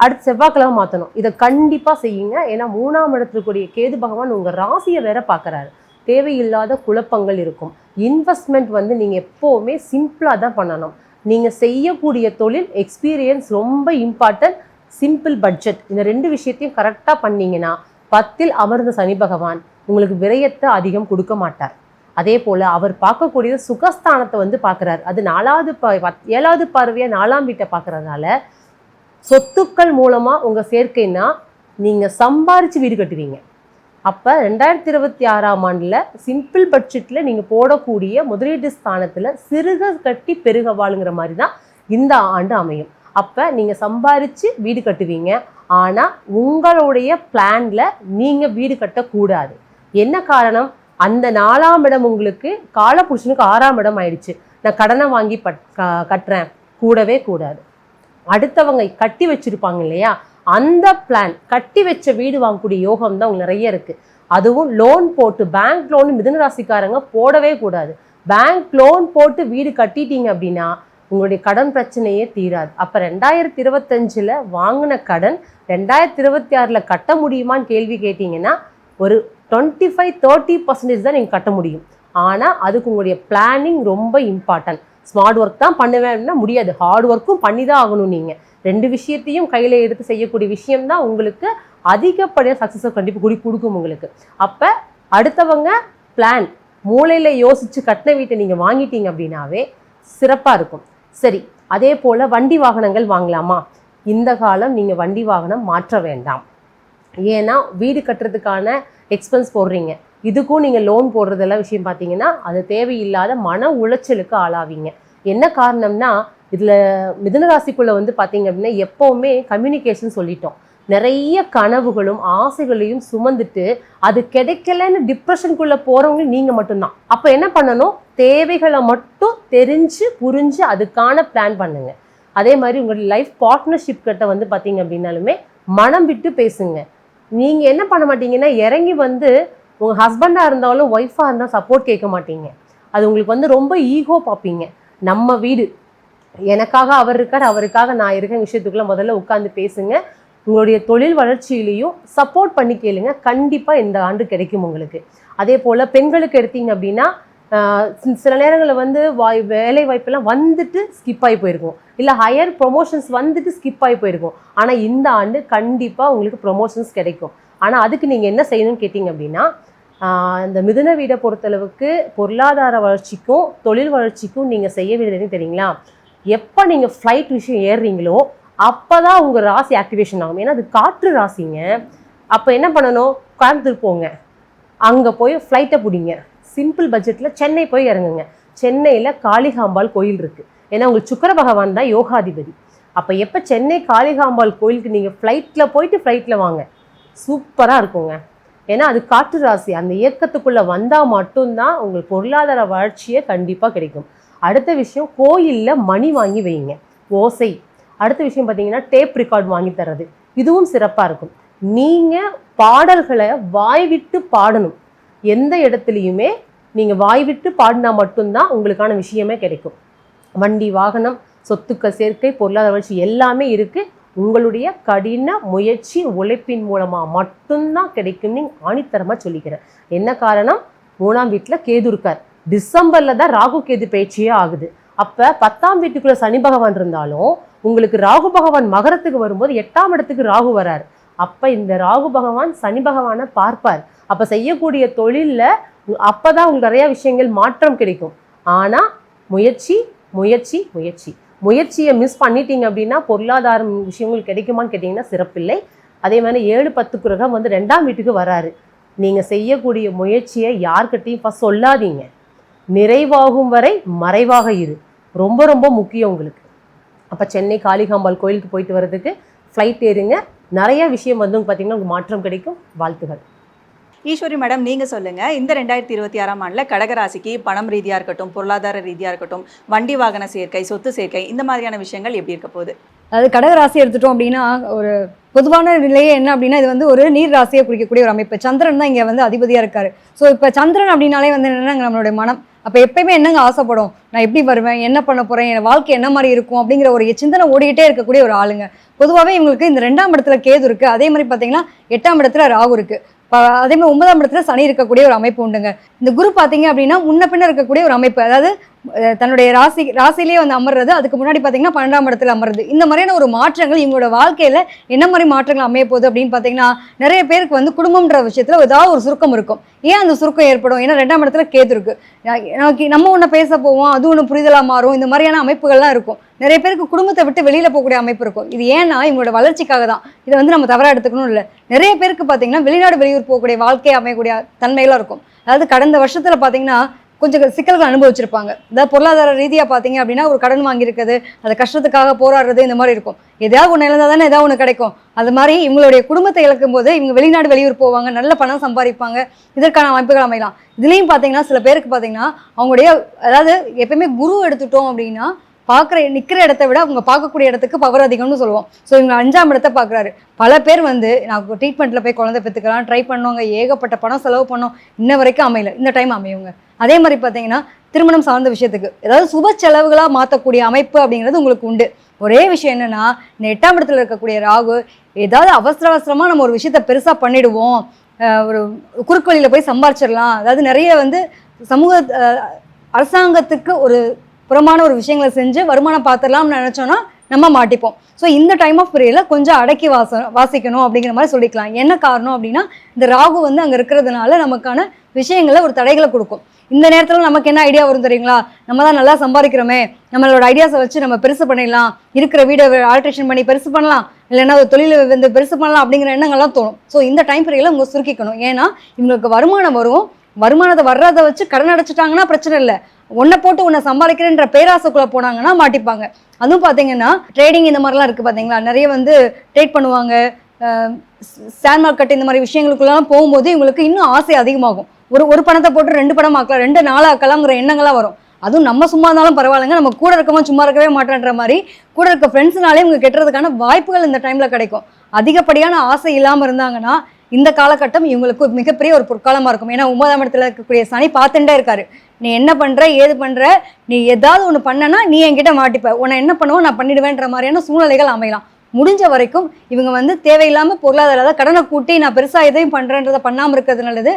அடுத்து செவ்வாய்க்கிழமை மாற்றணும். இதை கண்டிப்பாக செய்யுங்க. ஏன்னா 3ஆம் இடத்துக்கூடிய கேது பகவான் உங்கள் ராசியை வேற பார்க்குறாரு. தேவையில்லாத குழப்பங்கள் இருக்கும். இன்வெஸ்ட்மெண்ட் வந்து நீங்கள் எப்போவுமே சிம்பிளாக தான் பண்ணணும். நீங்கள் செய்யக்கூடிய தொழில் எக்ஸ்பீரியன்ஸ் ரொம்ப இம்பார்ட்டன்ட். சிம்பிள் பட்ஜெட், இந்த 2 விஷயத்தையும் கரெக்டாக பண்ணீங்கன்னா 10ல் அமர்ந்த சனி பகவான் உங்களுக்கு விரயத்தை அதிகம் கொடுக்க மாட்டார். அதே போல் அவர் பார்க்கக்கூடியது சுகஸ்தானத்தை வந்து பார்க்குறாரு. அது 7வது பார்வையாக 4ஆம் வீட்டை பார்க்குறதுனால சொத்துக்கள் மூலமாக உங்கள் சேர்க்கைன்னா நீங்கள் சம்பாரித்து வீடு கட்டுவீங்க. அப்போ 2026ஆம் ஆண்டில் சிம்பிள் பட்ஜெட்டில் நீங்கள் போடக்கூடிய முதலீட்டு ஸ்தானத்தில் சிறுக கட்டி பெருக வாழுங்கிற மாதிரி தான் இந்த ஆண்டு அமையும். அப்போ நீங்கள் சம்பாரித்து வீடு கட்டுவீங்க. ஆனால் உங்களுடைய பிளானில் நீங்கள் வீடு கட்டக்கூடாது. என்ன காரணம்? அந்த 4ஆம் இடம் உங்களுக்கு காலபுருஷனுக்கு 6ஆம் இடம் ஆயிடுச்சு. நான் கடனை வாங்கி கட்டுறேன், கூடவே கூடாது. அடுத்தவங்க கட்டி வச்சுருப்பாங்க இல்லையா, அந்த பிளான் கட்டி வச்ச வீடு வாங்கக்கூடிய யோகம் தான் உங்களுக்கு நிறைய இருக்குது. அதுவும் லோன் போட்டு பேங்க் லோன் மிதுன ராசிக்காரங்க போடவே கூடாது. பேங்க் லோன் போட்டு வீடு கட்டிட்டீங்க அப்படின்னா உங்களுடைய கடன் பிரச்சனையே தீராது. அப்போ 2025 வாங்கின கடன் 2026 கட்ட முடியுமான்னு கேள்வி கேட்டிங்கன்னா ஒரு 25-30% தான் நீங்கள் கட்ட முடியும். ஆனால் அதுக்கு உங்களுடைய பிளானிங் ரொம்ப இம்பார்ட்டன்ட். ஸ்மார்ட் ஒர்க் தான் பண்ணுவேன்னா முடியாது, ஹார்ட் ஒர்க்கும் பண்ணி தான் ஆகணும். நீங்கள் 2 விஷயத்தையும் கையில் எடுத்து செய்யக்கூடிய விஷயம்தான் உங்களுக்கு அதிகப்படியாக சக்ஸஸை கண்டிப்பாக கொடுக்கும் உங்களுக்கு. அப்போ அடுத்தவங்க பிளான் மூளையில் யோசித்து கட்டின வீட்டை நீங்கள் வாங்கிட்டீங்க அப்படின்னாவே சிறப்பாக இருக்கும். சரி, அதே போல் வண்டி வாகனங்கள் வாங்கலாமா? இந்த காலம் நீங்கள் வண்டி வாகனம் மாற்ற வேண்டாம். ஏன்னா வீடு கட்டுறதுக்கான எக்ஸ்பென்ஸ் போடுறீங்க, இதுக்கும் நீங்கள் லோன் போடுறதெல்லாம் விஷயம் பார்த்தீங்கன்னா அது தேவையில்லாத மன உளைச்சலுக்கு ஆளாவீங்க. என்ன காரணம்னா இதில் மிதுன ராசிக்குள்ளே வந்து பார்த்தீங்க அப்படின்னா எப்போவுமே கம்யூனிகேஷன் சொல்லிட்டோம். நிறைய கனவுகளும் ஆசைகளையும் சுமந்துட்டு அது கிடைக்கலன்னு டிப்ரெஷனுக்குள்ளே போகிறவங்க நீங்கள் மட்டும்தான். அப்போ என்ன பண்ணணும்? தேவைகளை மட்டும் தெரிஞ்சு புரிஞ்சு அதுக்கான பிளான் பண்ணுங்க. அதே மாதிரி உங்களுடைய லைஃப் பார்ட்னர்ஷிப் கிட்ட வந்து பார்த்தீங்க அப்படின்னாலுமே மனம் விட்டு பேசுங்க. நீங்கள் என்ன பண்ண மாட்டீங்கன்னா இறங்கி வந்து உங்கள் ஹஸ்பண்டாக இருந்தாலும் ஒய்ஃபாக இருந்தால் சப்போர்ட் கேட்க மாட்டீங்க. அது உங்களுக்கு வந்து ரொம்ப ஈகோ பார்ப்பீங்க. நம்ம வீடு, எனக்காக அவர் இருக்கார், அவருக்காக நான் இருக்கேன் விஷயத்துக்குள்ள முதல்ல உட்காந்து பேசுங்க. உங்களுடைய தொழில் வளர்ச்சியிலையும் சப்போர்ட் பண்ணி கேளுங்க. கண்டிப்பாக இந்த ஆண்டு கிடைக்கும் உங்களுக்கு. அதே போல் பெண்களுக்கு எடுத்தீங்க அப்படின்னா சில நேரங்களில் வந்து வேலை வாய்ப்பெல்லாம் வந்துட்டு ஸ்கிப் ஆகி போயிருக்கும், இல்லை ஹையர் ப்ரொமோஷன்ஸ் வந்துட்டு ஸ்கிப் ஆகி போயிருக்கும். ஆனால் இந்த ஆண்டு கண்டிப்பாக உங்களுக்கு ப்ரொமோஷன்ஸ் கிடைக்கும். ஆனால் அதுக்கு நீங்கள் என்ன செய்யணும்னு கேட்டிங்க அப்படின்னா இந்த மிதுன வீடை பொறுத்தளவுக்கு பொருளாதார வளர்ச்சிக்கும் தொழில் வளர்ச்சிக்கும் நீங்கள் செய்ய வேண்டியது தெரியுங்களா? எப்போ நீங்கள் ஃப்ளைட் விஷயம் ஏறுறீங்களோ அப்போ தான் உங்கள் ராசி ஆக்டிவேஷன் ஆகும். ஏன்னா அது காற்று ராசிங்க. அப்போ என்ன பண்ணணும்? கோயம்புத்தூர் போங்க, அங்கே போய் ஃப்ளைட்டை பிடிங்க. சிம்பிள் பட்ஜெட்டில் சென்னை போய் இறங்குங்க. சென்னையில் காளிகாம்பாள் கோயில் இருக்குது. ஏன்னா உங்களுக்கு சுக்கிர பகவான் தான் யோகாதிபதி. அப்போ எப்போ சென்னை காளிகாம்பாள் கோயிலுக்கு நீங்கள் ஃப்ளைட்டில் போயிட்டு ஃப்ளைட்டில் வாங்க, சூப்பராக இருக்குங்க. ஏன்னா அது காற்று ராசி. அந்த இயக்கத்துக்குள்ளே வந்தால் மட்டும்தான் உங்களுக்கு பொருளாதார வளர்ச்சியே கண்டிப்பாக கிடைக்கும். அடுத்த விஷயம், கோயிலில் மணி வாங்கி வைங்க. ஓசை அடுத்த விஷயம் பார்த்தீங்கன்னா டேப் ரெக்கார்ட் வாங்கி தர்றது, இதுவும் சிறப்பாக இருக்கும். நீங்கள் பாடல்களை வாய் விட்டு பாடணும். எந்த இடத்துலையுமே நீங்கள் வாய் விட்டு பாடினா மட்டும்தான் உங்களுக்கான விஷயமே கிடைக்கும். வண்டி வாகனம், சொத்துக்கள் சேர்க்கை, பொருளாதார வளர்ச்சி எல்லாமே இருக்குது. உங்களுடைய கடின முயற்சி உழைப்பின் மூலமாக மட்டும்தான் கிடைக்கும்னு ஆணித்தரமாக சொல்லிக்கிறேன். என்ன காரணம்? 3ஆம் வீட்டில் கேது இருக்கார். டிசம்பரில் தான் ராகு கேது பயிற்சியே ஆகுது. அப்போ 10ஆம் வீட்டுக்குள்ளே சனி பகவான் இருந்தாலும் உங்களுக்கு ராகு பகவான் மகரத்துக்கு வரும்போது 8ஆம் இடத்துக்கு ராகு வரார். அப்போ இந்த ராகு பகவான் சனி பகவானை பார்ப்பார். அப்போ செய்யக்கூடிய தொழிலில் அப்போ தான் உங்களுக்கு நிறையா விஷயங்கள் மாற்றம் கிடைக்கும். ஆனால் முயற்சி முயற்சி முயற்சி முயற்சியை மிஸ் பண்ணிட்டீங்க அப்படின்னா பொருளாதாரம் விஷயங்கள் கிடைக்குமான்னு கேட்டிங்கன்னா சிறப்பில்லை. அதே மாதிரி 7-10 கிரகம் வந்து 2ஆம் வீட்டுக்கு வராரு. நீங்கள் செய்யக்கூடிய முயற்சியை யார்கிட்டையும் ஃபஸ்ட் சொல்லாதீங்க. நிறைவாகும் வரை மறைவாக இரு, ரொம்ப ரொம்ப முக்கியம் உங்களுக்கு. அப்போ சென்னை காளிகாம்பாள் கோயிலுக்கு போயிட்டு வர்றதுக்கு ஃப்ளைட் ஏறுங்க. நிறைய விஷயம் வந்து பார்த்தீங்கன்னா உங்களுக்கு மாற்றம் கிடைக்கும். வாழ்த்துகள். ஈஸ்வரி மேடம், நீங்கள் சொல்லுங்கள், இந்த 2026ஆம் ஆண்டில் கடகராசிக்கு பணம் ரீதியாக இருக்கட்டும், பொருளாதார ரீதியாக இருக்கட்டும், வண்டி வாகன சேர்க்கை, சொத்து சேர்க்கை, இந்த மாதிரியான விஷயங்கள் எப்படி இருக்க போகுது? அதாவது கடகராசி எடுத்துட்டோம் அப்படின்னா ஒரு பொதுவான நிலையே என்ன அப்படின்னா இது வந்து ஒரு நீர் ராசியை குறிக்கக்கூடிய ஒரு அமைப்பு. சந்திரன் தான் இங்கே வந்து அதிபதியாக இருக்காரு. ஸோ இப்போ சந்திரன் அப்படின்னாலே வந்து என்னென்னா நம்மளுடைய மனம். அப்போ எப்பயுமே என்னங்க ஆசைப்படும், நான் எப்படி வருவேன், என்ன பண்ண போகிறேன், என் வாழ்க்கை என்ன மாதிரி இருக்கும் அப்படிங்கிற ஒரு சிந்தனை ஓடிக்கிட்டே இருக்கக்கூடிய ஒரு ஆளுங்க. பொதுவாகவே இவங்களுக்கு இந்த 2ஆம் இடத்துல கேது இருக்குது. அதே மாதிரி பார்த்தீங்கன்னா 8ஆம் இடத்துல ராகு இருக்குது. அதே மாதிரி 9ஆம் இடத்துல சனி இருக்கக்கூடிய ஒரு அமைப்பு உண்டுங்க. இந்த குரு பார்த்தீங்க அப்படின்னா முன்ன பின்ன இருக்கக்கூடிய ஒரு அமைப்பு. அதாவது தன்னுடைய ராசிலேயே வந்து அமர்றது, அதுக்கு முன்னாடி பார்த்தீங்கன்னா 12ஆம் இடத்துல அமர்றது. இந்த மாதிரியான ஒரு மாற்றங்கள் இவங்களோட வாழ்க்கையில் என்ன மாதிரி மாற்றங்கள் அமைய போகுது அப்படின்னு பார்த்தீங்கன்னா நிறைய பேருக்கு வந்து குடும்பம்ன்ற விஷயத்தில் ஏதாவது ஒரு சுருக்கம் இருக்கும். ஏன் அந்த சுருக்கம் ஏற்படும்? ஏன்னா 2ஆம் இடத்துல கேது இருக்குது. நம்ம ஒன்று பேச போவோம், அது ஒன்று புரிதலாக மாறும். இந்த மாதிரியான அமைப்புகள்லாம் இருக்கும். நிறைய பேருக்கு குடும்பத்தை விட்டு வெளியில் போகக்கூடிய அமைப்பு இருக்கும். இது ஏன்னா இவங்களோட வளர்ச்சிக்காக தான். இதை வந்து நம்ம தவறாக எடுத்துக்கணும் இல்லை. நிறைய பேருக்கு பார்த்தீங்கன்னா வெளிநாடு வெளியூர் போகக்கூடிய வாழ்க்கை அமையக்கூடிய தன்மையெல்லாம் இருக்கும். அதாவது கடந்த வருஷத்தில் பார்த்தீங்கன்னா கொஞ்சம் சிக்கல்கள் அனுபவிச்சிருப்பாங்க. அதாவது பொருளாதார ரீதியாக பார்த்தீங்க அப்படின்னா ஒரு கடன் வாங்கியிருக்குது, அது கஷ்டத்துக்காக போராடுறது, இந்த மாதிரி இருக்கும். எதாவது ஒன்று இழந்தால் தானே ஏதாவது ஒன்று கிடைக்கும். அது மாதிரி இவங்களுடைய குடும்பத்தை இழக்கும் போது இவங்க வெளிநாடு வெளியூர் போவாங்க, நல்ல பணம் சம்பாதிப்பாங்க. இதற்கான அமைப்புகள் அமையலாம். இதுலேயும் பார்த்தீங்கன்னா சில பேருக்கு பார்த்தீங்கன்னா அவங்களுடைய அதாவது எப்பயுமே குரு எடுத்துட்டோம் அப்படின்னா நிற்கிற இடத்த விட அவங்க பார்க்கக்கூடிய இடத்துக்கு பவர் அதிகம்னு சொல்லுவோம். ஸோ இவங்க 5ஆம் இடத்தை பார்க்குறாரு. பல பேர் வந்து நான் ட்ரீட்மெண்ட்டில் போய் குழந்தை பெற்றுக்கலாம் ட்ரை பண்ணுவாங்க, ஏகப்பட்ட பணம் செலவு பண்ணோம், இன்ன வரைக்கும் அமையல. இந்த டைம் அமையுங்க. அதே மாதிரி பார்த்தீங்கன்னா திருமணம் சார்ந்த விஷயத்துக்கு ஏதாவது சுப செலவுகளாக மாற்றக்கூடிய அமைப்பு அப்படிங்கிறது உங்களுக்கு உண்டு. ஒரே விஷயம் என்னென்னா இந்த 8ஆம் இடத்துல இருக்கக்கூடிய ராகு ஏதாவது அவசரமாக நம்ம ஒரு விஷயத்த பெருசாக பண்ணிடுவோம், ஒரு குறுக்கு வழியில் போய் சம்பாரிச்சிடலாம், அதாவது நிறைய வந்து சமூக அரசாங்கத்துக்கு ஒரு புறமான ஒரு விஷயங்களை செஞ்சு வருமானம் பார்த்துடலாம்னு நினச்சோன்னா நம்ம மாட்டிப்போம். ஸோ இந்த டைம் ஆஃப் பீரியடில் கொஞ்சம் அடக்கி வாசிக்கணும் அப்படிங்கிற மாதிரி சொல்லிக்கலாம். என்ன காரணம் அப்படின்னா இந்த ராகு வந்து அங்கே இருக்கிறதுனால நமக்கான விஷயங்களை ஒரு தடைகளை கொடுக்கும். இந்த நேரத்தில் நமக்கு என்ன ஐடியா வரும் தெரியுங்களா? நம்ம தான் நல்லா சம்பாதிக்கிறோமே, நம்மளோட ஐடியாஸை வச்சு நம்ம பெருசு பண்ணிடலாம், இருக்கிற வீடை ஆல்ட்ரேஷன் பண்ணி பெருசு பண்ணலாம், இல்லைன்னா ஒரு தொழிலை வந்து பெருசு பண்ணலாம் அப்படிங்கிற எண்ணங்கள்லாம் தோணும். ஸோ இந்த டைம் பீரியடில் இவங்க சுருக்கிக்கணும். ஏன்னா இவங்களுக்கு வருமானம் வரும், வருமானத்தை வர்றதை வச்சு கடன் அடைச்சிட்டாங்கன்னா பிரச்சனை இல்லை, ஒன்றை போட்டு உன்னை சம்பாதிக்கிறேன்ற பேராசைக்குள்ளே போனாங்கன்னா மாட்டிப்பாங்க. அதுவும் பார்த்தீங்கன்னா ட்ரேடிங் இந்த மாதிரிலாம் இருக்குது பார்த்தீங்களா, நிறைய வந்து ட்ரேட் பண்ணுவாங்க, ஷேர் மார்க்கெட் இந்த மாதிரி விஷயங்களுக்குள்ளலாம் போகும்போது இவங்களுக்கு இன்னும் ஆசை அதிகமாகும். ஒரு பணத்தை போட்டு 2 பணம் ஆக்கலாம், 2 4 ஆக்கலாங்கிற எண்ணங்கள்லாம் வரும். அதுவும் நம்ம சும்மா இருந்தாலும் பரவாயில்லைங்க, நம்ம கூட இருக்கவங்க சும்மா இருக்கவே மாட்டேன்ற மாதிரி கூட இருக்க ஃப்ரெண்ட்ஸ்னாலே இவங்க கெட்டுறதுக்கான வாய்ப்புகள் இந்த டைமில் கிடைக்கும். அதிகப்படியான ஆசை இல்லாமல் இருந்தாங்கன்னா இந்த காலகட்டம் இவங்களுக்கு மிகப்பெரிய ஒரு பொற்காலமாக இருக்கும். ஏன்னா 9ஆம் இடத்துல இருக்கக்கூடிய சனி பார்த்துட்டே இருக்காரு. நீ என்ன பண்ணுற ஏது பண்ணுற, நீ ஏதாவது ஒன்று பண்ணனா நீ என்கிட்ட மாட்டிப்ப, உன்னை என்ன பண்ணுவோம் நான் பண்ணிடுவேன்ற மாதிரியான சூழ்நிலைகள் அமையலாம். முடிஞ்ச வரைக்கும் இவங்க வந்து தேவையில்லாமல் பொருளாதார கடனை கூட்டி நான் பெருசாக எதையும் பண்ணுறேன்றதை பண்ணாமல் இருக்கிறது நல்லது.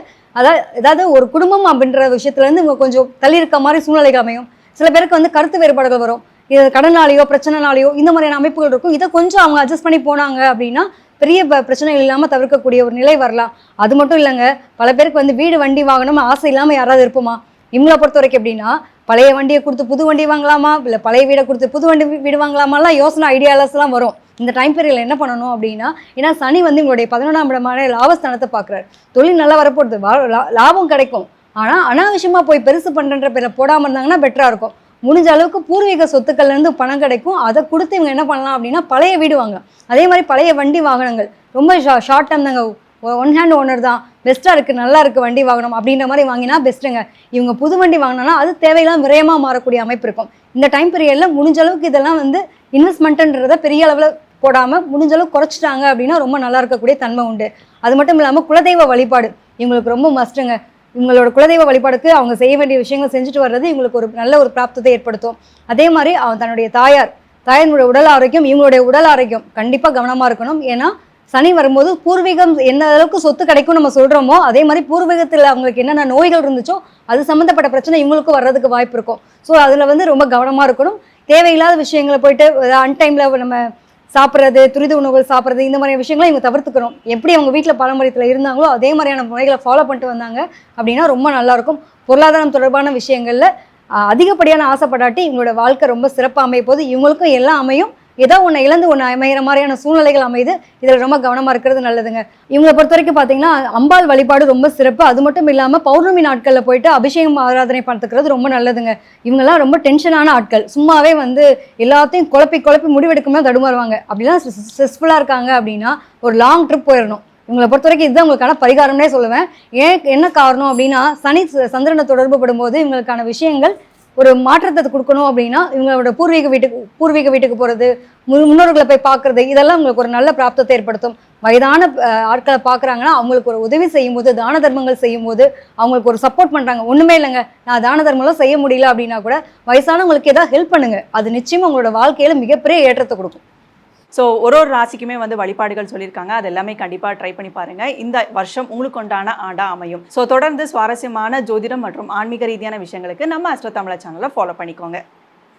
ஏதாவது ஒரு குடும்பம் அப்படின்ற விஷயத்துலேருந்து இவங்க கொஞ்சம் தள்ளி இருக்க மாதிரி சூழ்நிலைகள் அமையும். சில பேருக்கு வந்து கருத்து வேறுபாடுகள் வரும், இது கடனாலேயோ பிரச்சனைனாலேயோ இந்த மாதிரியான அமைப்புகள் இருக்கும். இதை கொஞ்சம் அவங்க அட்ஜஸ்ட் பண்ணி போனாங்க அப்படின்னா பெரிய பிரச்சனைகள் இல்லாமல் தவிர்க்கக்கூடிய ஒரு நிலை வரலாம். அது மட்டும் இல்லைங்க, பல பேருக்கு வந்து வீடு வண்டி வாங்கணும் ஆசை இல்லாமல் யாராவது இருப்போமா? இவங்களை பொறுத்த வரைக்கும் எப்படின்னா பழைய வண்டியை கொடுத்து புது வண்டி வாங்கலாமா, இல்லை பழைய வீடை கொடுத்து புது வீடு வாங்கலாமாலாம் யோசனை ஐடியாலஸ்லாம் வரும். இந்த டைம் பீரியடில் என்ன பண்ணணும் அப்படின்னா, ஏன்னா சனி வந்து உங்களுடைய 11ஆம் இடமான லாபஸ்தானத்தை பார்க்குறாரு. தொழில் நல்லா வரப்போகுது, லாபம் கிடைக்கும். ஆனால் அனாவசியமாக போய் பெருசு பண்ணுறன்ற பேரில் போடாமல் இருந்தாங்கன்னா பெட்டராக இருக்கும். முடிஞ்ச அளவுக்கு பூர்வீக சொத்துக்கள்லேருந்து பணம் கிடைக்கும். அதை கொடுத்து இவங்க என்ன பண்ணலாம் அப்படின்னா பழைய வீடு வாங்கலாம். அதே மாதிரி பழைய வண்டி வாகனங்கள் ரொம்ப ஷார்ட் டைம் தாங்க, 1 ஹேண்ட் ஓனர் தான், பெஸ்ட்டாக இருக்குது, நல்லா இருக்குது வண்டி வாங்கணும் அப்படின்ற மாதிரி வாங்கினா பெஸ்ட்டுங்க. இவங்க புது வண்டி வாங்கினா அது தேவையில்லாம் விரயமாக மாறக்கூடிய அமைப்பு இருக்கும். இந்த டைம் பீரியடில் முடிஞ்ச அளவுக்கு இதெல்லாம் வந்து இன்வெஸ்ட்மெண்ட்டுன்றதை பெரிய அளவில் போடாமல் முடிஞ்ச அளவுக்கு குறைச்சிட்டாங்க அப்படின்னா ரொம்ப நல்லா இருக்கக்கூடிய தன்மை உண்டு. அது மட்டும் இல்லாமல் குலதெய்வ வழிபாடு இவங்களுக்கு ரொம்ப மஸ்ட்டுங்க. இவங்களோட குலதெய்வ வழிபாடுக்கு அவங்க செய்ய வேண்டிய விஷயங்கள் செஞ்சுட்டு வர்றது இவங்களுக்கு ஒரு நல்ல ஒரு பிராப்தத்தை ஏற்படுத்தும். அதே மாதிரி அவன் தன்னுடைய தாயாரினுடைய உடல் ஆரோக்கியம், இவங்களுடைய உடல் ஆரோக்கியம் கண்டிப்பாக கவனமாக இருக்கணும். ஏன்னா சனி வரும்போது பூர்வீகம் என்ன அளவுக்கு சொத்து கிடைக்கும் நம்ம சொல்கிறோமோ அதே மாதிரி பூர்வீகத்தில் அவங்களுக்கு என்னென்ன நோய்கள் இருந்துச்சோ அது சம்மந்தப்பட்ட பிரச்சனை இவங்களுக்கும் வர்றதுக்கு வாய்ப்பு இருக்கும். ஸோ அதில் வந்து ரொம்ப கவனமாக இருக்கணும். தேவையில்லாத விஷயங்களை போயிட்டு அன்டைமில் நம்ம சாப்பிட்றது, துரித உணவுகள் சாப்பிட்றது, இந்த மாதிரியான விஷயங்களை இவங்க தவிர்த்துக்கணும். எப்படி அவங்க வீட்டில் பாரம்பரியத்தில் இருந்தாங்களோ அதே மாதிரியான முறைகளை ஃபாலோ பண்ணிட்டு வந்தாங்க அப்படின்னா ரொம்ப நல்லாயிருக்கும். பொருளாதாரம் தொடர்பான விஷயங்களில் அதிகப்படியான ஆசைப்படாட்டி இவங்களோட வாழ்க்கை ரொம்ப சிறப்பாக அமைய போது இவங்களுக்கும் எல்லாம் அமையும். ஏதோ ஒன்று இழந்து ஒன்று அமைகிற மாதிரியான சூழ்நிலைகள் அமையுது. இதில் ரொம்ப கவனமாக இருக்கிறது நல்லதுங்க. இவங்களை பொறுத்த வரைக்கும் பார்த்தீங்கன்னா அம்பாள் வழிபாடு ரொம்ப சிறப்பு. அது மட்டும் இல்லாமல் பௌர்ணமி நாட்களில் போயிட்டு அபிஷேகம் ஆராதனை பார்த்துக்கிறது ரொம்ப நல்லதுங்க. இவங்கெல்லாம் ரொம்ப டென்ஷனான ஆட்கள். சும்மாவே வந்து எல்லாத்தையும் குழப்பி முடிவெடுக்கும்போது தடுமாறுவாங்க. அப்படிலாம் ஸ்ட்ரெஸ்ஃபுல்லாக இருக்காங்க அப்படின்னா ஒரு லாங் ட்ரிப் போயிடணும். இவங்களை பொறுத்த வரைக்கும் இதுதான் உங்களுக்கான பரிகாரம்னே சொல்லுவேன். என்ன காரணம் அப்படின்னா சனி சந்திரனை தொடர்பு படும்போது இவங்களுக்கான விஷயங்கள் ஒரு மாற்றத்தை கொடுக்கணும் அப்படின்னா இவங்களோட பூர்வீக வீட்டுக்கு போகிறது, முன்னோர்களை போய் பார்க்குறது, இதெல்லாம் உங்களுக்கு ஒரு நல்ல பிராப்தத்தை ஏற்படுத்தும். வயதான ஆட்களை பார்க்குறாங்கன்னா அவங்களுக்கு ஒரு உதவி செய்யும் போது, தான தர்மங்கள் செய்யும் போது அவங்களுக்கு ஒரு சப்போர்ட் பண்ணுறாங்க. ஒன்றுமே இல்லைங்க, நான் தான தர்மம்லாம் செய்ய முடியல அப்படின்னா கூட வயசானவங்களுக்கு ஏதாவது ஹெல்ப் பண்ணுங்க. அது நிச்சயமாக உங்களோட வாழ்க்கையில் மிகப்பெரிய ஏற்றத்தை கொடுக்கும். ஸோ ஒரு ராசிக்குமே வந்து வழிபாடுகள் சொல்லியிருக்காங்க. அது எல்லாமே கண்டிப்பாக ட்ரை பண்ணி பாருங்கள். இந்த வருஷம் உங்களுக்கு உண்டான ஆண்டாக அமையும். ஸோ தொடர்ந்து சுவாரஸ்யமான ஜோதிடம் மற்றும் ஆன்மீக ரீதியான விஷயங்களுக்கு நம்ம அஸ்ட்ரோ தமிழா சேனலை ஃபாலோ பண்ணிக்கோங்க.